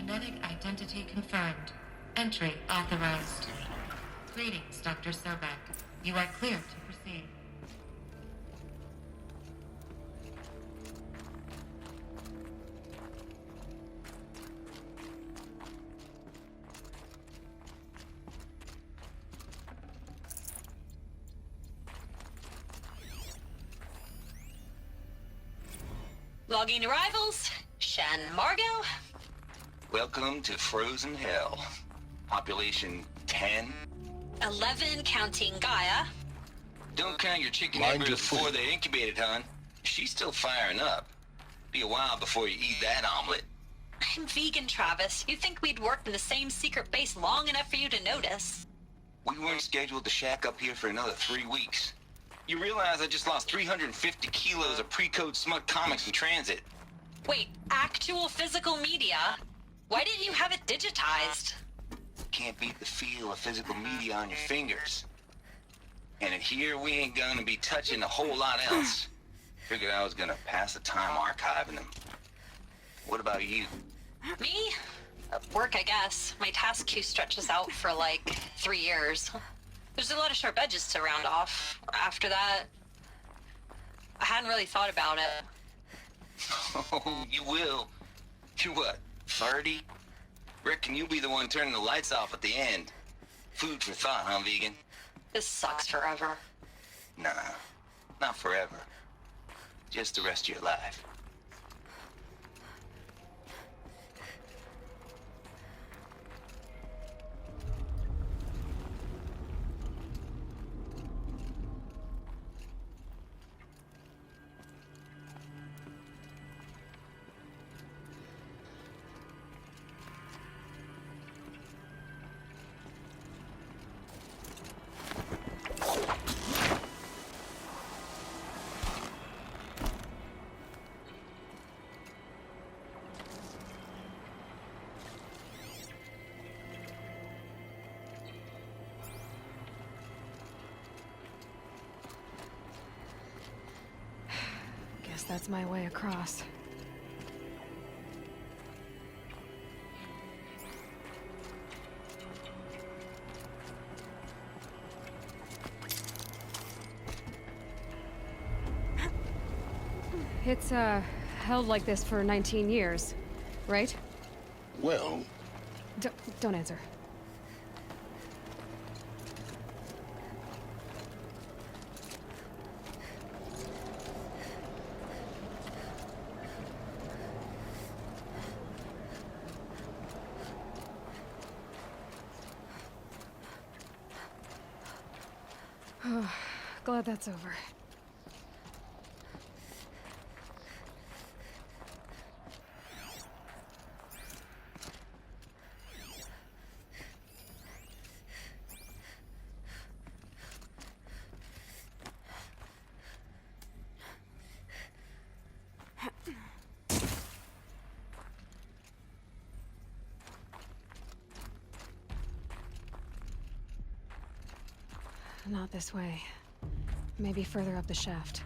Genetic identity confirmed. Entry authorized. Greetings, Dr. Sobek. You are cleared to proceed. Logging arrivals. Shen Margot. Welcome to Frozen Hell. Population 10. 11 counting Gaia. Don't count your chicken Mind embryos your foot. before they're incubated, hon. She's still firing up. Be a while before you eat that omelet. I'm vegan, Travis. You'd think we'd worked in the same secret base long enough for you to notice. We weren't scheduled to shack up here for another 3 weeks. You realize I just lost 350 kilos of pre-code smut comics in transit. Wait, actual physical media? Why didn't you have it digitized? Can't beat the feel of physical media on your fingers. And in here, we ain't gonna be touching a whole lot else. Figured I was gonna pass the time archiving them. What about you? Me? Work, I guess. My task queue stretches out for like 3 years. There's a lot of sharp edges to round off. After that, I hadn't really thought about it. Oh, you will. You're what, 30? Reckon you'll be the one turning the lights off at the end. Food for thought, huh, vegan? This sucks forever. Nah, not forever. Just the rest of your life. Guess that's my way across. It's, held like this for 19 years, right? Well, Don't answer. Glad that's over. Not this way. Maybe further up the shaft.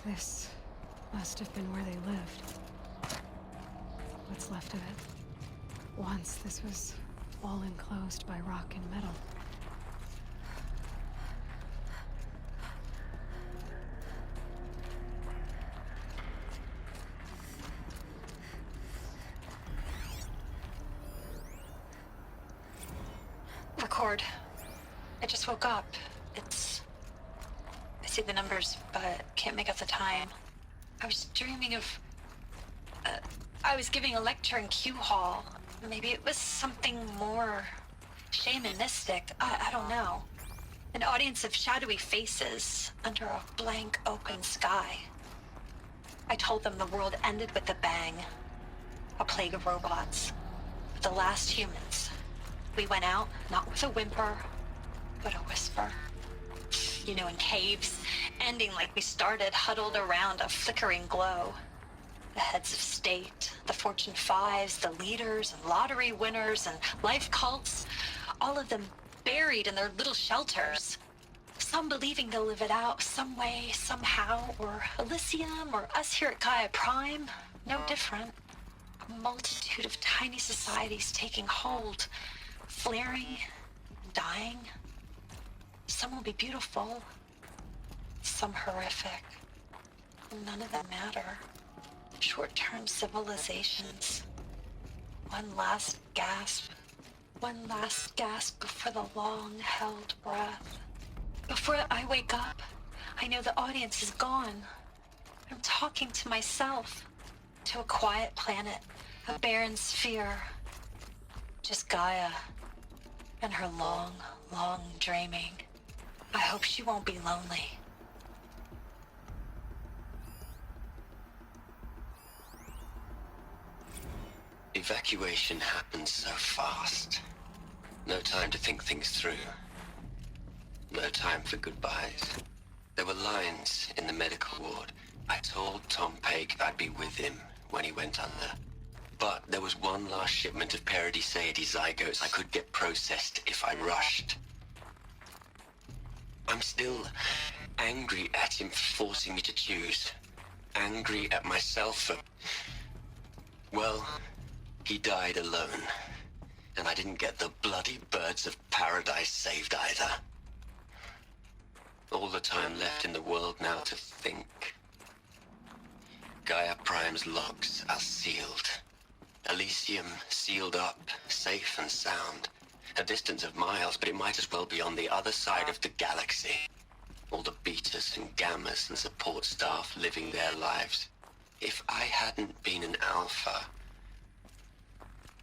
This must have been where they lived. What's left of it. Once this was all enclosed by rock and metal. Discord. I just woke up. I see the numbers, but can't make out the time. I was dreaming of... I was giving a lecture in Q Hall. Maybe it was something more shamanistic. I don't know. An audience of shadowy faces under a blank open sky. I told them the world ended with a bang. A plague of robots. The last humans. We went out, not with a whimper, but a whisper. You know, in caves, ending like we started, huddled around a flickering glow. The heads of state, the Fortune 5s, the leaders and lottery winners and life cults, all of them buried in their little shelters. Some believing they'll live it out some way, somehow, or Elysium, or us here at Gaia Prime, no different. A multitude of tiny societies taking hold, flaring, dying. Some will be beautiful, some horrific. None of them matter. Short-term civilizations. One last gasp. One last gasp before the long-held breath. Before I wake up, I know the audience is gone. I'm talking to myself. To a quiet planet, a barren sphere. Just Gaia. And her long, long dreaming. I hope she won't be lonely. Evacuation happened so fast. No time to think things through. No time for goodbyes. There were lines in the medical ward. I told Tom Paige I'd be with him when he went under. But there was one last shipment of Paradiseidae zygotes I could get processed if I rushed. I'm still angry at him for forcing me to choose. Angry at myself for... Well, he died alone. And I didn't get the bloody birds of paradise saved either. All the time left in the world now to think. Gaia Prime's logs are sealed. Elysium sealed up, safe and sound. A distance of miles, but it might as well be on the other side of the galaxy. All the betas and gammas and support staff living their lives. If I hadn't been an alpha,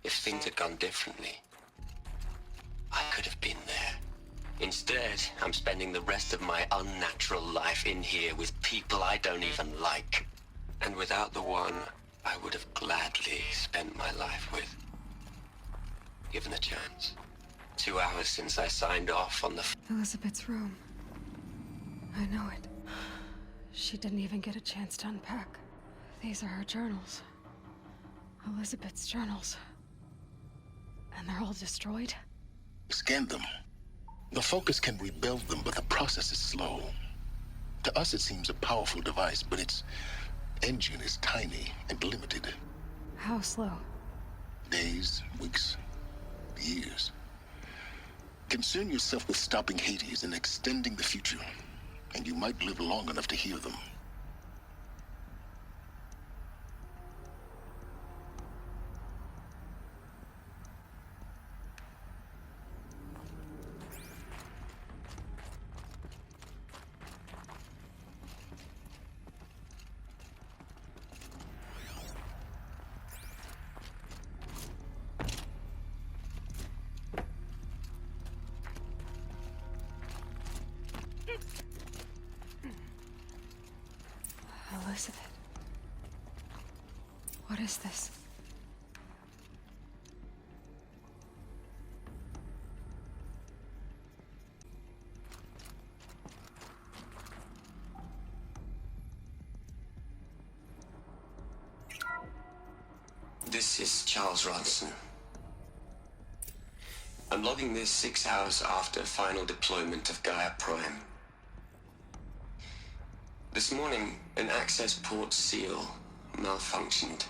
if things had gone differently, I could have been there. Instead, I'm spending the rest of my unnatural life in here with people I don't even like. And without the one I would have gladly spent my life with. Given the chance. 2 hours since I signed off on the... Elizabeth's room. I know it. She didn't even get a chance to unpack. These are her journals. Elizabeth's journals. And they're all destroyed? Scan them. The Focus can rebuild them, but the process is slow. To us, it seems a powerful device, but its engine is tiny and limited. How slow? Days, weeks, years. Concern yourself with stopping Hades and extending the future, and you might live long enough to hear them. Elizabeth. What is this? This is Charles Ronson. I'm logging this 6 hours after final deployment of Gaia Prime. This morning, an access port seal malfunctioned.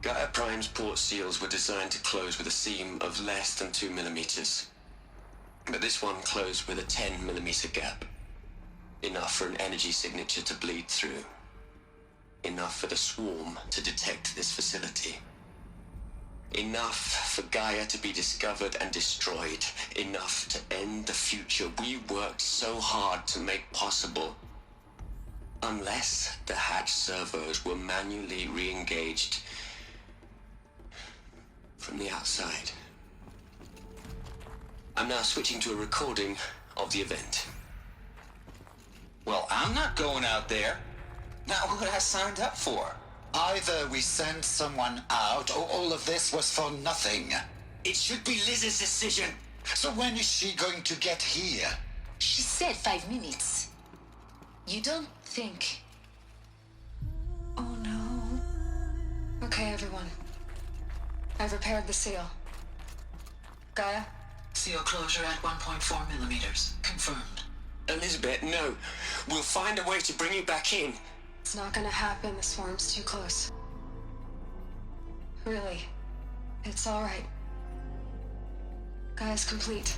Gaia Prime's port seals were designed to close with a seam of less than 2 millimeters. But this one closed with a 10 millimeter gap. Enough for an energy signature to bleed through. Enough for the swarm to detect this facility. Enough for Gaia to be discovered and destroyed. Enough to end the future we worked so hard to make possible. Unless the hatch servos were manually re-engaged from the outside. I'm now switching to a recording of the event. Well, I'm not going out there. Not what I signed up for. Either we send someone out, or all of this was for nothing. It should be Liz's decision. So when is she going to get here? She said 5 minutes. You don't think... Oh no. Okay, everyone. I've repaired the seal. Gaia? Seal closure at 1.4 millimeters. Confirmed. Elizabeth, no. We'll find a way to bring you back in. It's not gonna happen. The swarm's too close. Really. It's alright. Gaia's complete.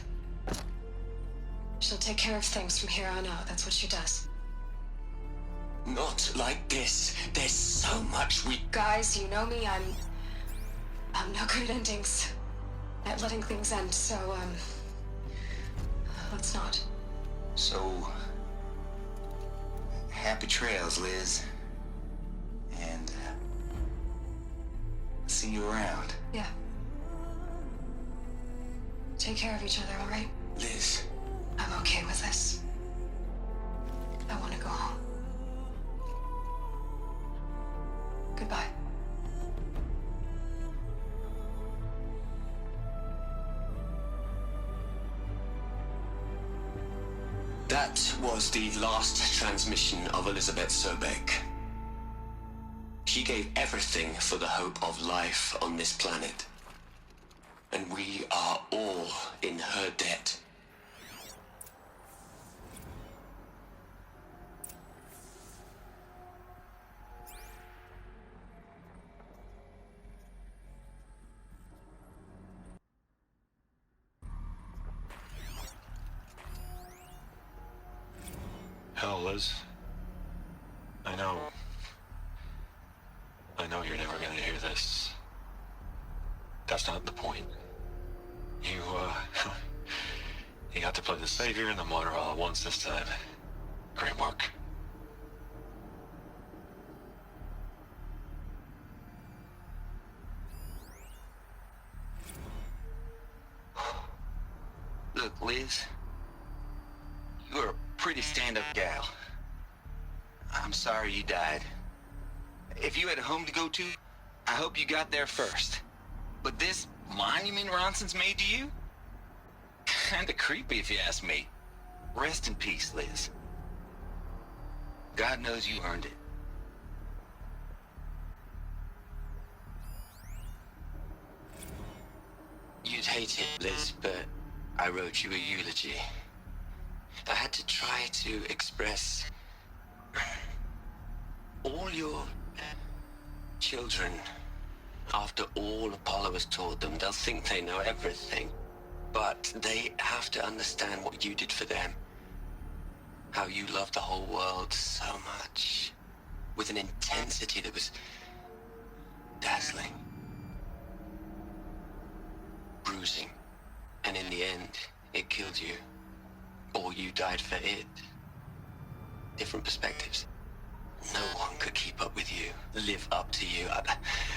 She'll take care of things from here on out. That's what she does. Not like this. There's so much we... Guys, you know me. I'm no good at endings. At letting things end, so, let's not. So, happy trails, Liz. And see you around. Yeah. Take care of each other, alright? Liz. I'm okay with this. I want to go home. Goodbye. That was the last transmission of Elizabeth Sobek. She gave everything for the hope of life on this planet. And we are all in her debt. Hell, Liz. I know you're never gonna hear this. That's not the point. You, you got to play the savior and the martyr all at once this time. Great work. Look, Liz. You're a pretty stand-up gal. I'm sorry you died. If you had a home to go to, I hope you got there first. But this monument Ronson's made to you? Kinda creepy if you ask me. Rest in peace, Liz. God knows you earned it. You'd hate it, Liz, but I wrote you a eulogy. I had to try to express all your children. After all Apollo has taught them, they'll think they know everything. But they have to understand what you did for them. How you loved the whole world so much. With an intensity that was dazzling. Bruising. And in the end, it killed you. Or you died for it. Different perspectives. No one could keep up with you, live up to you.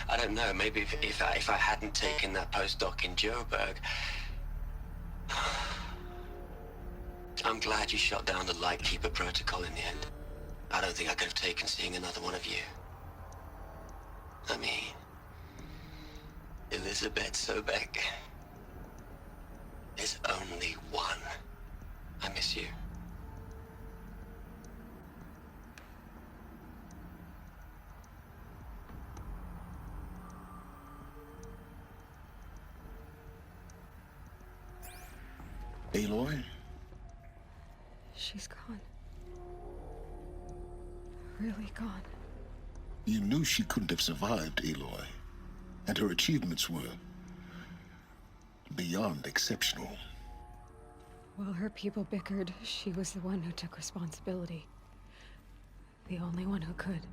I don't know, maybe if I hadn't taken that postdoc in Joburg. I'm glad you shot down the Lightkeeper protocol in the end. I don't think I could have taken seeing another one of you. I mean, Elizabeth Sobek. There's only one. I miss you. Aloy? She's gone. Really gone. You knew she couldn't have survived, Aloy. And her achievements were beyond exceptional. While her people bickered, she was the one who took responsibility. The only one who could.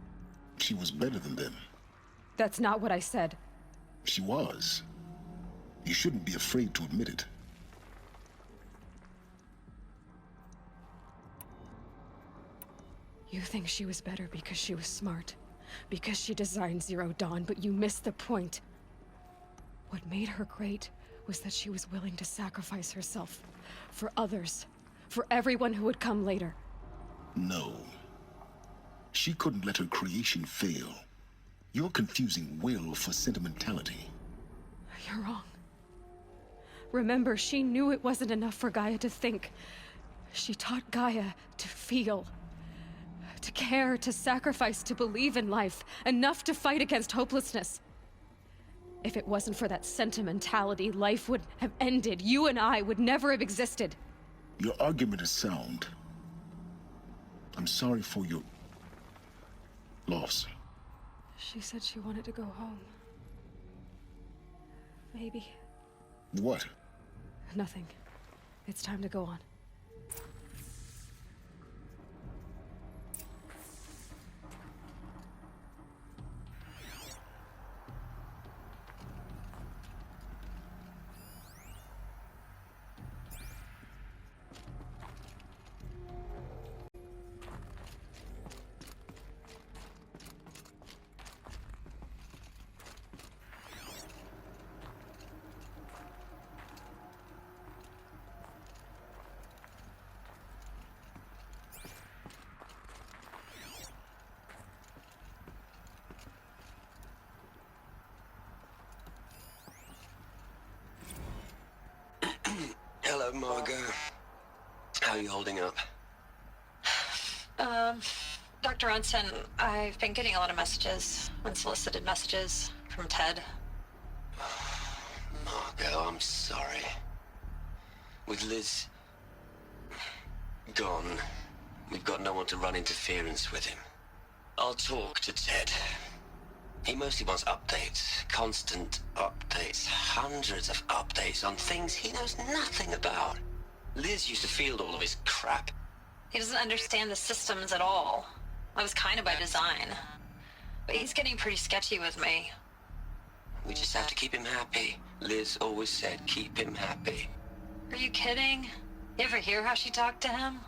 She was better than them. That's not what I said. She was. You shouldn't be afraid to admit it. You think she was better because she was smart, because she designed Zero Dawn, but you missed the point. What made her great was that she was willing to sacrifice herself for others, for everyone who would come later. No. She couldn't let her creation fail. You're confusing will for sentimentality. You're wrong. Remember, she knew it wasn't enough for Gaia to think. She taught Gaia to feel. To care, to sacrifice, to believe in life. Enough to fight against hopelessness. If it wasn't for that sentimentality, life would have ended. You and I would never have existed. Your argument is sound. I'm sorry for your loss. She said she wanted to go home. Maybe. What? Nothing. It's time to go on. Hello, Margot. How are you holding up? Dr. Ronson, I've been getting a lot of messages, unsolicited messages from Ted. Margot, I'm sorry. With Liz gone, we've got no one to run interference with him. I'll talk to Ted. He mostly wants updates, constant updates, hundreds of updates on things he knows nothing about. Liz used to field all of his crap. He doesn't understand the systems at all. That was kind of by design. But he's getting pretty sketchy with me. We just have to keep him happy. Liz always said keep him happy. Are you kidding? You ever hear how she talked to him?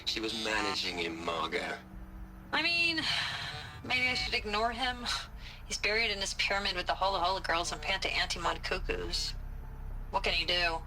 She was managing him, Margot. I mean, maybe I should ignore him. He's buried in his pyramid with the Hola Hola girls and Panta Antimod cuckoos. What can he do?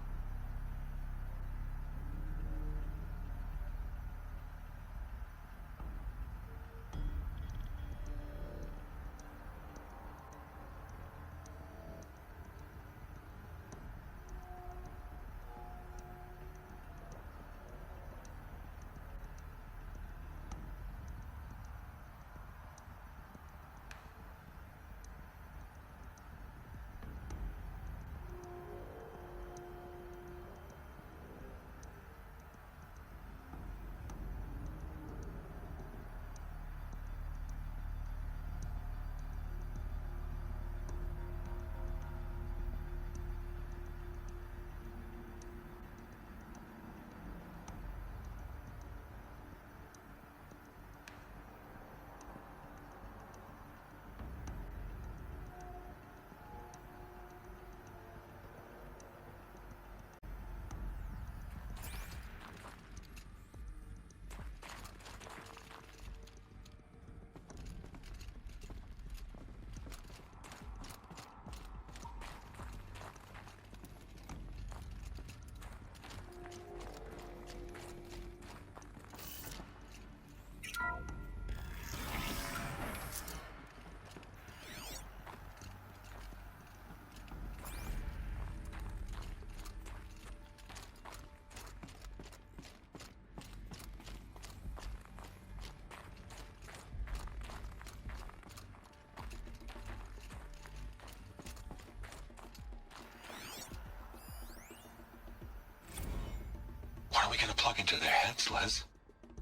What are we gonna plug into their heads, Les?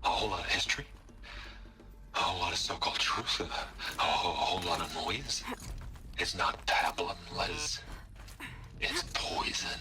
A whole lot of history? A whole lot of so-called truth? A whole lot of noise? It's not pablum, Les. It's poison.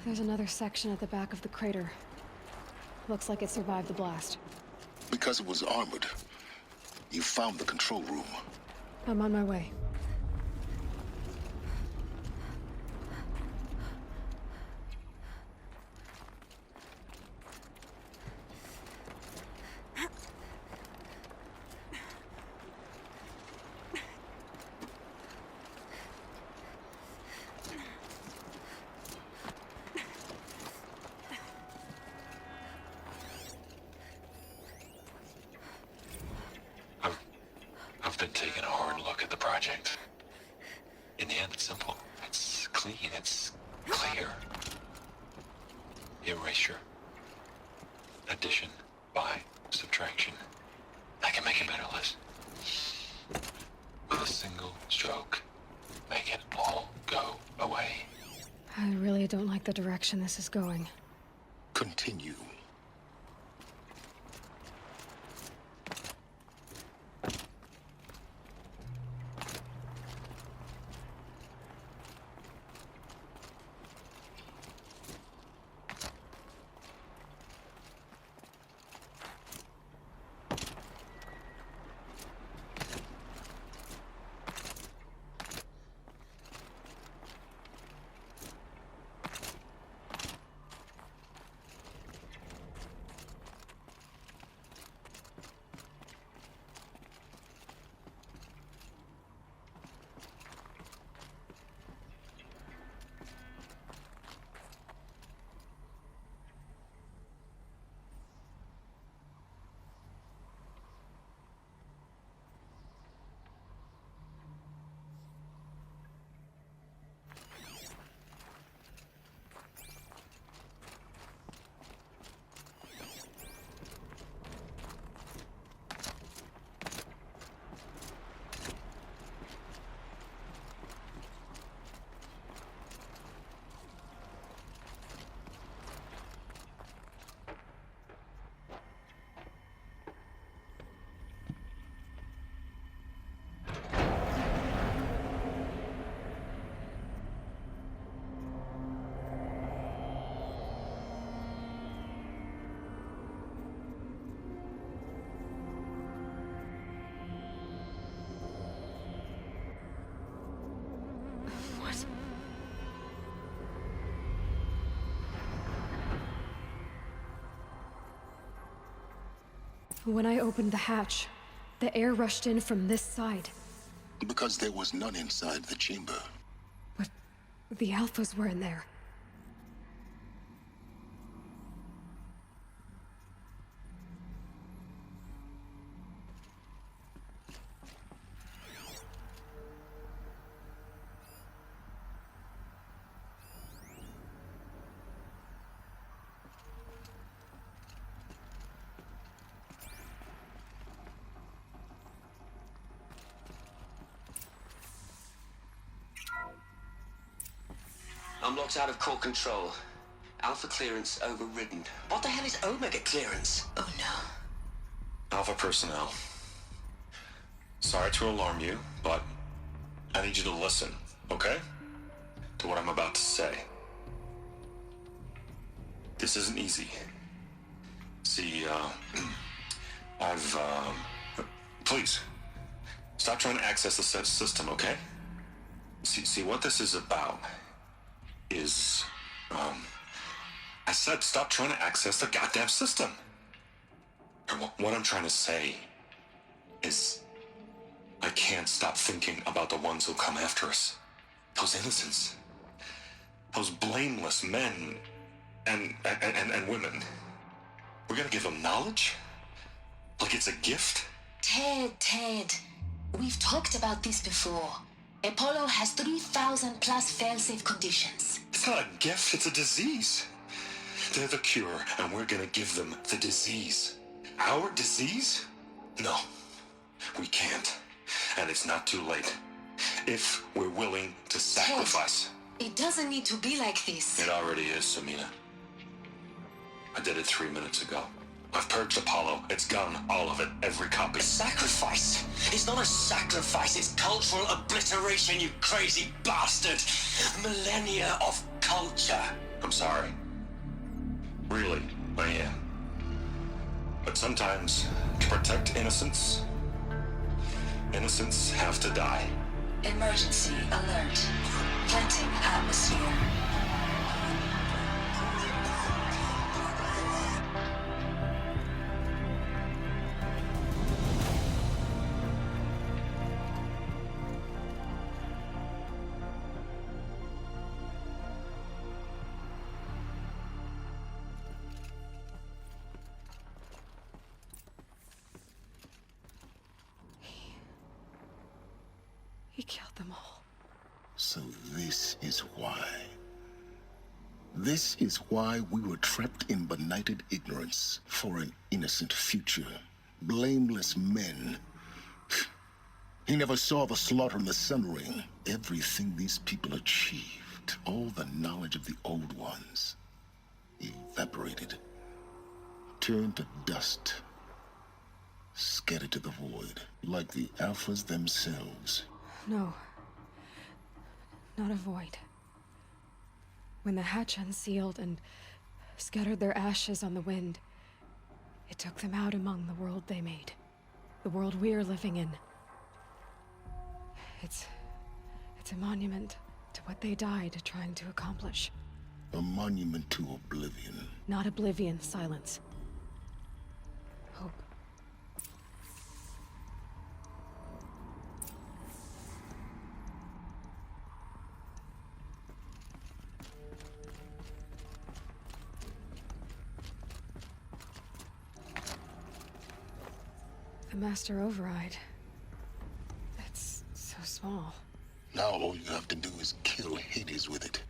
There's another section at the back of the crater. Looks like it survived the blast. Because it was armored, you found the control room. I'm on my way. I've been taking a hard look at the project. In the end, it's simple. It's clean. It's clear. Erasure. Addition. By. Subtraction. I can make a better list. With a single stroke, make it all go away. I really don't like the direction this is going. Continue. What? When I opened the hatch, the air rushed in from this side. Because there was none inside the chamber. But the Alphas were in there. I'm locked out of core control. Alpha clearance overridden. What the hell is Omega clearance? Oh no. Alpha personnel. Sorry to alarm you, but I need you to listen, okay? To what I'm about to say. This isn't easy. See, please, stop trying to access the said system, okay? See, what this is about is, I said stop trying to access the goddamn system. And what I'm trying to say is, I can't stop thinking about the ones who come after us. Those innocents. Those blameless men and women. We're gonna give them knowledge? Like it's a gift? Ted. We've talked about this before. Apollo has 3,000 plus fail-safe conditions. It's not a gift, it's a disease. They're the cure, and we're gonna give them the disease. Our disease? No, we can't. And it's not too late. If we're willing to sacrifice. Ted, it doesn't need to be like this. It already is, Samina. I did it 3 minutes ago. I've purged Apollo. It's gone. All of it. Every copy. Sacrifice? It's not a sacrifice, it's cultural obliteration, you crazy bastard! Millennia of culture. I'm sorry. Really, I am. But sometimes, to protect innocence, innocents have to die. Emergency alert. Planting atmosphere. He killed them all. So this is why. This is why we were trapped in benighted ignorance for an innocent future. Blameless men. He never saw the slaughter in the Sun Ring. Everything these people achieved, all the knowledge of the old ones, evaporated, turned to dust, scattered to the void, like the Alphas themselves. No. Not a void. When the hatch unsealed and scattered their ashes on the wind, it took them out among the world they made. The world we're living in. It's a monument to what they died trying to accomplish. A monument to oblivion. Not oblivion, silence. Hope. The Master Override. It's so small. Now all you have to do is kill Hades with it.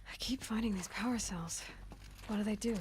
I keep finding these power cells. What do they do?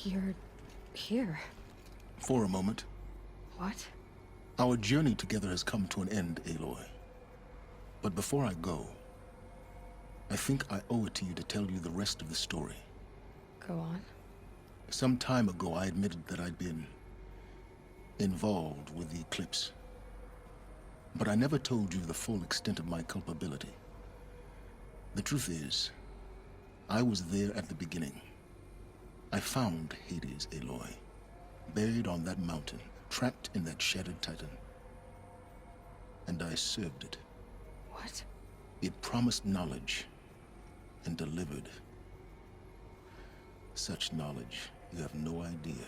You're here. For a moment. What? Our journey together has come to an end, Aloy. But before I go, I think I owe it to you to tell you the rest of the story. Go on. Some time ago, I admitted that I'd been involved with the Eclipse. But I never told you the full extent of my culpability. The truth is, I was there at the beginning. I found Hades, Aloy, buried on that mountain, trapped in that shattered titan. And I served it. What? It promised knowledge and delivered. Such knowledge, you have no idea.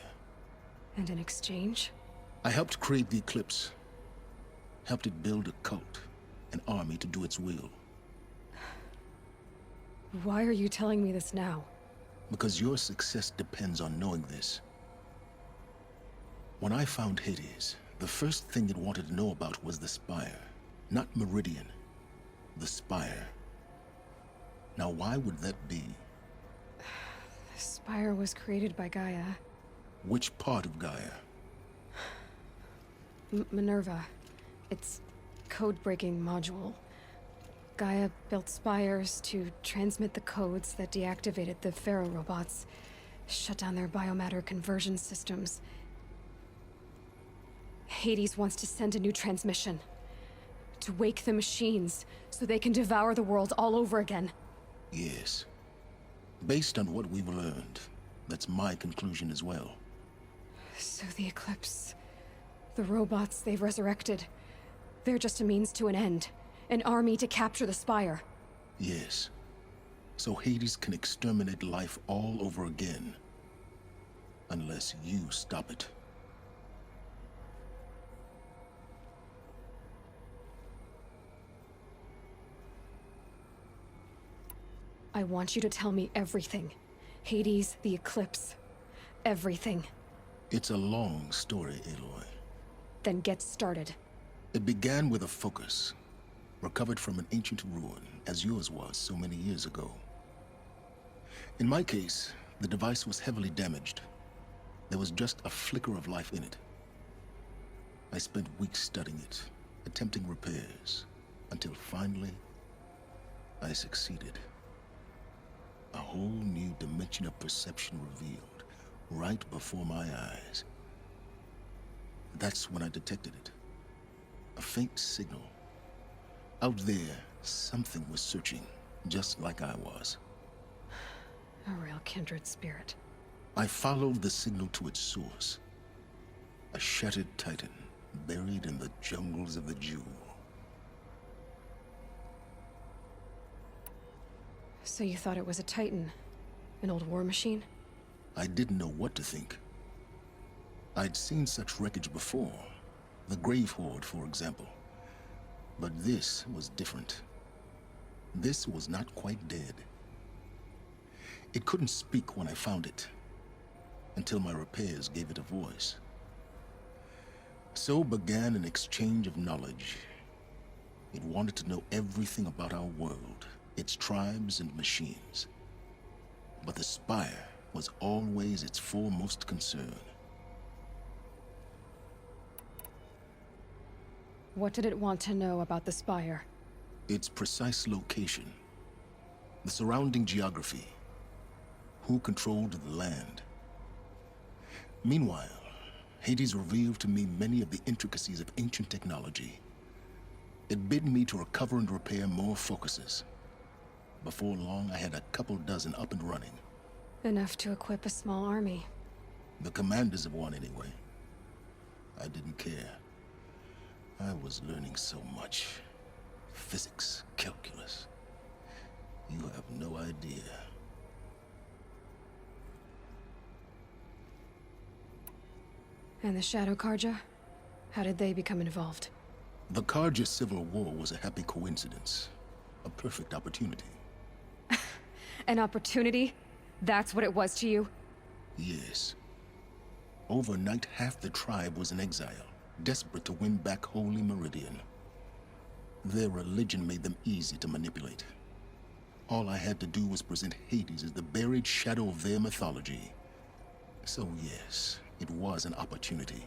And in exchange? I helped create the Eclipse. Helped it build a cult, an army to do its will. Why are you telling me this now? Because your success depends on knowing this. When I found Hades, The first thing it wanted to know about was the Spire. Not Meridian. The Spire. Now, why would that be? The Spire was created by Gaia. Which part of Gaia? Minerva. Its code-breaking module. Gaia built spires to transmit the codes that deactivated the Pharaoh robots, shut down their biomatter conversion systems. Hades wants to send a new transmission. To wake the machines, so they can devour the world all over again. Yes. Based on what we've learned, that's my conclusion as well. So the Eclipse... the robots they've resurrected... they're just a means to an end. An army to capture the Spire. Yes. So Hades can exterminate life all over again. Unless you stop it. I want you to tell me everything. Hades, the Eclipse. Everything. It's a long story, Aloy. Then get started. It began with a focus. Recovered from an ancient ruin, as yours was so many years ago. In my case, the device was heavily damaged. There was just a flicker of life in it. I spent weeks studying it, attempting repairs, until finally, I succeeded. A whole new dimension of perception revealed, right before my eyes. That's when I detected it. A faint signal. Out there, something was searching, just like I was. A real kindred spirit. I followed the signal to its source. A shattered titan, buried in the jungles of the Jewel. So you thought it was a titan? An old war machine? I didn't know what to think. I'd seen such wreckage before. The Grave Horde, for example. But this was different. This was not quite dead. It couldn't speak when I found it, until my repairs gave it a voice. So began an exchange of knowledge. It wanted to know everything about our world, its tribes and machines. But the Spire was always its foremost concern. What did it want to know about the Spire? Its precise location, the surrounding geography, who controlled the land. Meanwhile, Hades revealed to me many of the intricacies of ancient technology. It bid me to recover and repair more focuses. Before long, I had a couple dozen up and running. Enough to equip a small army. The commanders of one, anyway. I didn't care. I was learning so much. Physics, calculus. You have no idea. And the Shadow Carja? How did they become involved? The Carja Civil War was a happy coincidence. A perfect opportunity. An opportunity? That's what it was to you? Yes. Overnight, half the tribe was in exile, desperate to win back Holy Meridian. Their religion made them easy to manipulate. All I had to do was present Hades as the buried shadow of their mythology. So yes, it was an opportunity.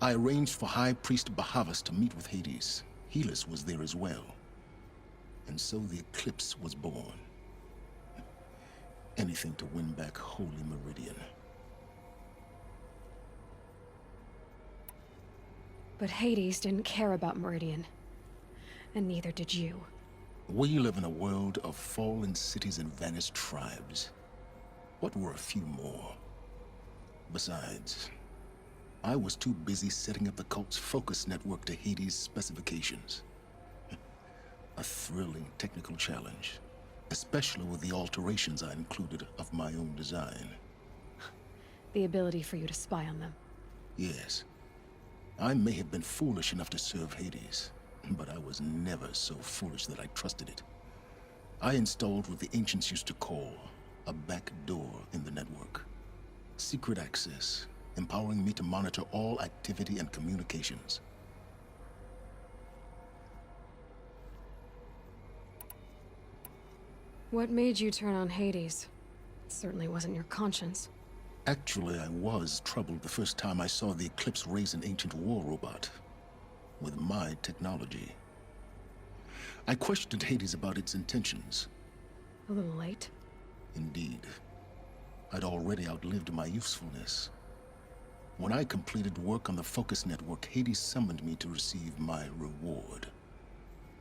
I arranged for High Priest Bahavas to meet with Hades. Helis was there as well. And so the Eclipse was born. Anything to win back Holy Meridian. But Hades didn't care about Meridian. And neither did you. We live in a world of fallen cities and vanished tribes. What were a few more? Besides, I was too busy setting up the cult's focus network to Hades' specifications. A thrilling technical challenge, especially with the alterations I included of my own design. The ability for you to spy on them. Yes. I may have been foolish enough to serve Hades, but I was never so foolish that I trusted it. I installed what the ancients used to call a back door in the network. Secret access, empowering me to monitor all activity and communications. What made you turn on Hades? It certainly wasn't your conscience. Actually, I was troubled the first time I saw the Eclipse raise an ancient war robot with my technology. I questioned Hades about its intentions. A little late? Indeed. I'd already outlived my usefulness. When I completed work on the Focus Network, Hades summoned me to receive my reward.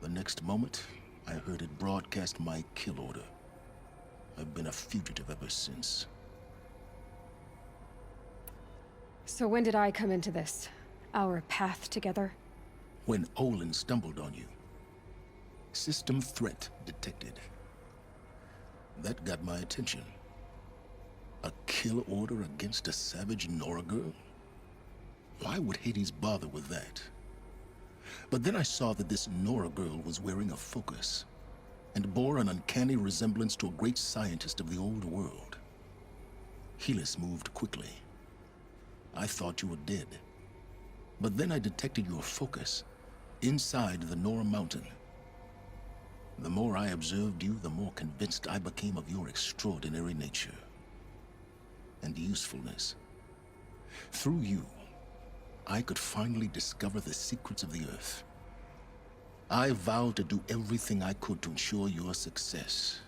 The next moment, I heard it broadcast my kill order. I've been a fugitive ever since. So when did I come into this? Our path together? When Olin stumbled on you. System threat detected. That got my attention. A kill order against a savage Nora girl? Why would Hades bother with that? But then I saw that this Nora girl was wearing a focus, and bore an uncanny resemblance to a great scientist of the old world. Helis moved quickly. I thought you were dead. But then I detected your focus inside the Nora Mountain. The more I observed you, the more convinced I became of your extraordinary nature and usefulness. Through you, I could finally discover the secrets of the Earth. I vowed to do everything I could to ensure your success.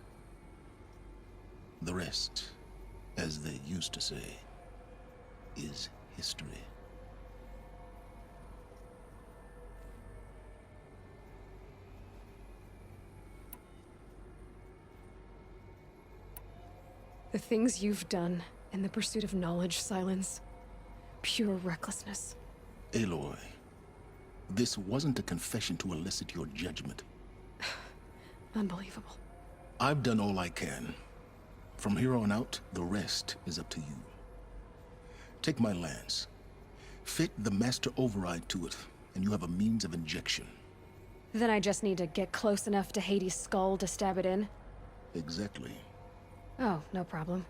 The rest, as they used to say, is history. The things you've done in the pursuit of knowledge, Silence. Pure recklessness. Aloy, this wasn't a confession to elicit your judgment. Unbelievable. I've done all I can. From here on out, the rest is up to you. Take my lance. Fit the Master Override to it, and you have a means of injection. Then I just need to get close enough to Hades' skull to stab it in? Exactly. Oh, no problem.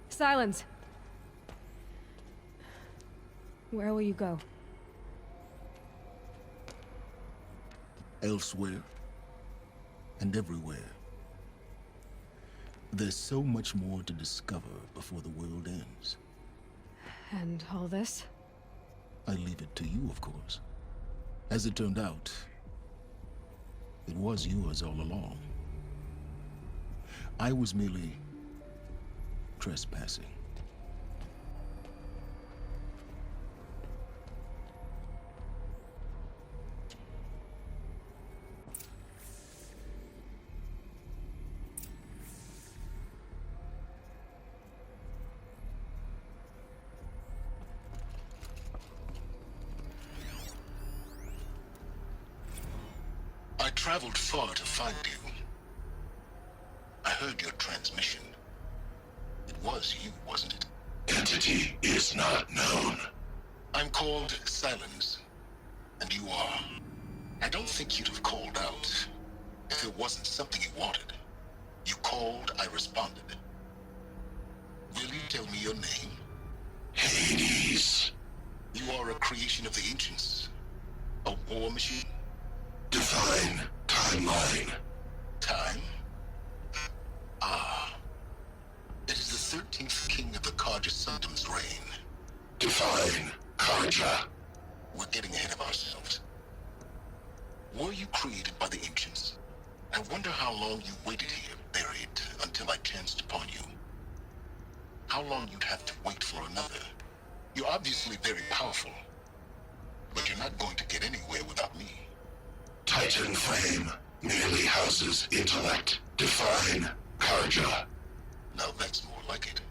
Silence! Where will you go? Elsewhere. And everywhere. There's so much more to discover before the world ends. And all this? I leave it to you, of course. As it turned out, it was yours all along. I was merely trespassing. I traveled far to find you. I heard your transmission. It was you, wasn't it? Entity is not known. I'm called Silence, and you are. I don't think you'd have called out if it wasn't something you wanted. You called, I responded. Will you tell me your name? Hades. You are a creation of the ancients. A war machine? Divine timeline. Time? Ah. It is the 13th king of the Carja Sanctum's reign. Divine Carja. We're getting ahead of ourselves. Were you created by the ancients? I wonder how long you waited here, buried, until I chanced upon you. How long you'd have to wait for another. You're obviously very powerful, but you're not going to get anywhere without me. Titan Flame merely houses intellect. Define Carja. Now that's more like it.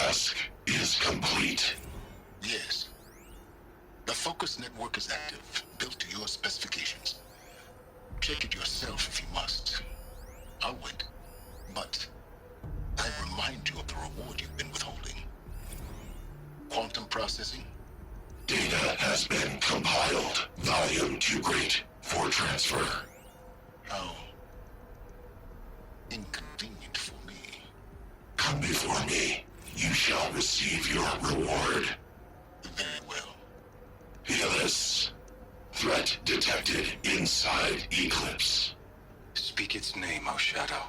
task is complete. Yes. The Focus network is active, built to your specifications. Check it yourself if you must. I'll wait. But I remind you of the reward you've been withholding. Quantum processing? Data has been compiled. Volume too great for transfer. How inconvenient for me. Come before me. You shall receive your reward. Very well. Helis. Threat detected inside Eclipse. Speak its name, O Shadow,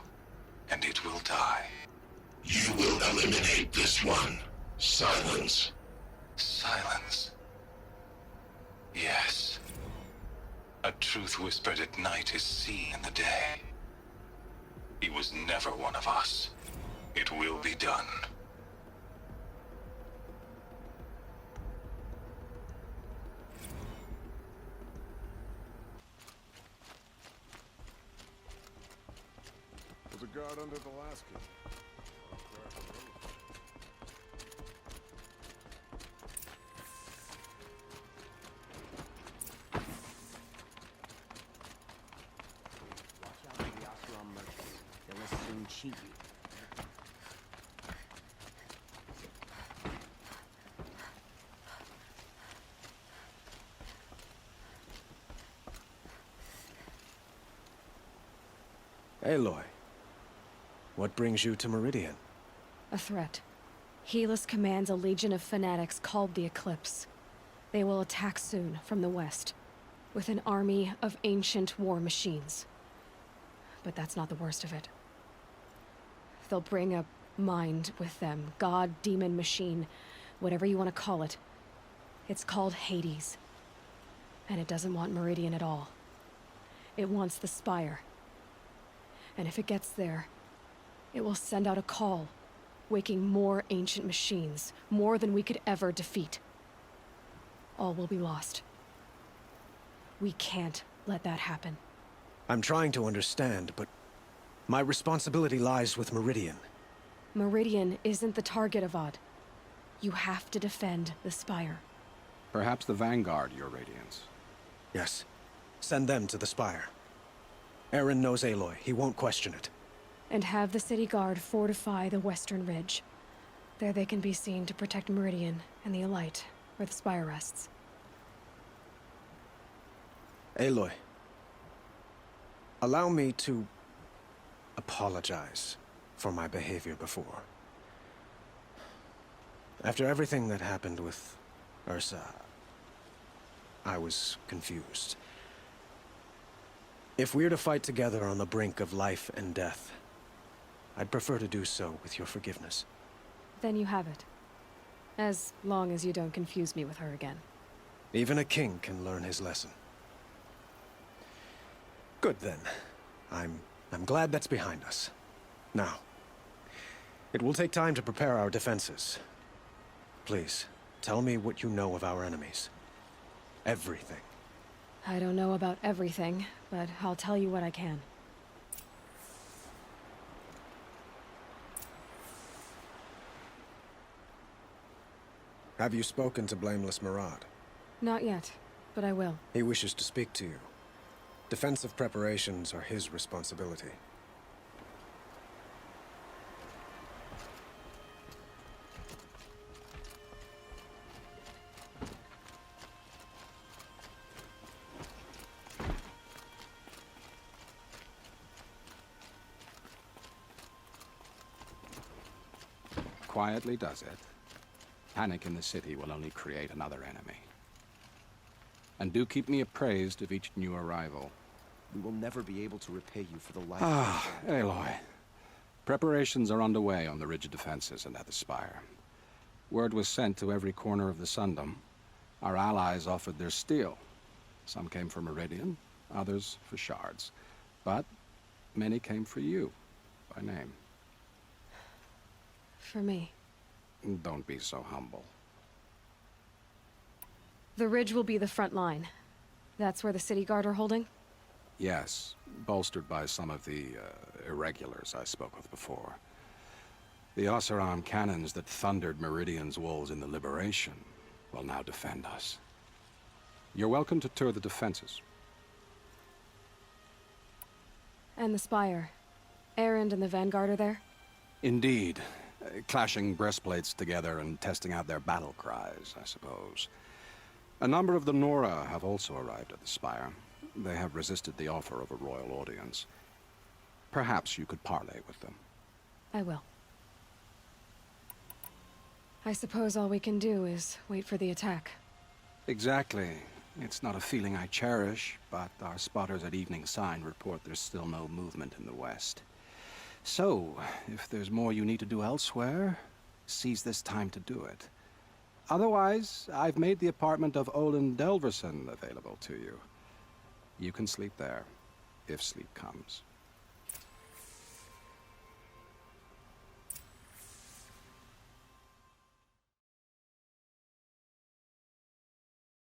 and it will die. You will eliminate this one. Silence. Silence. Yes. A truth whispered at night is seen in the day. He was never one of us. It will be done. There's a guard under the last key. Watch out for the Oseram merchants. They will soon cheat you. Aloy, what brings you to Meridian? A threat. Helis commands a legion of fanatics called the Eclipse. They will attack soon from the west, with an army of ancient war machines. But that's not the worst of it. They'll bring a mind with them, god, demon, machine, whatever you want to call it. It's called Hades. And it doesn't want Meridian at all. It wants the Spire. And if it gets there, it will send out a call, waking more ancient machines, more than we could ever defeat. All will be lost. We can't let that happen. I'm trying to understand, but my responsibility lies with Meridian. Meridian isn't the target, Avad. You have to defend the Spire. Perhaps the Vanguard, Your Radiance. Yes. Send them to the Spire. Eren knows Aloy. He won't question it. And have the City Guard fortify the Western Ridge. There they can be seen to protect Meridian and the Elite, where the Spire rests. Aloy, allow me to apologize for my behavior before. After everything that happened with Ursa, I was confused. If we're to fight together on the brink of life and death, I'd prefer to do so with your forgiveness. Then you have it. As long as you don't confuse me with her again. Even a king can learn his lesson. Good then. I'm glad that's behind us. Now, it will take time to prepare our defenses. Please, tell me what you know of our enemies. Everything. I don't know about everything, but I'll tell you what I can. Have you spoken to Blameless Marad? Not yet, but I will. He wishes to speak to you. Defensive preparations are his responsibility. Quietly does it. Panic in the city will only create another enemy. And do keep me appraised of each new arrival. We will never be able to repay you for the life Aloy. Preparations are underway on the ridge defenses and at the Spire. Word was sent to every corner of the Sundom. Our allies offered their steel. Some came for Meridian, others for shards. But many came for you, by name. For me. Don't be so humble. The ridge will be the front line. That's where the City Guard are holding? Yes, bolstered by some of the irregulars I spoke with before. The Oseram cannons that thundered Meridian's walls in the Liberation will now defend us. You're welcome to tour the defenses. And the Spire. Erend and the Vanguard are there? Indeed. Clashing breastplates together and testing out their battle cries, I suppose. A number of the Nora have also arrived at the Spire. They have resisted the offer of a royal audience. Perhaps you could parley with them. I will. I suppose all we can do is wait for the attack. Exactly. It's not a feeling I cherish, but our spotters at Evening Sign report there's still no movement in the west. So, if there's more you need to do elsewhere, seize this time to do it. Otherwise, I've made the apartment of Olin Delverson available to you. You can sleep there, if sleep comes.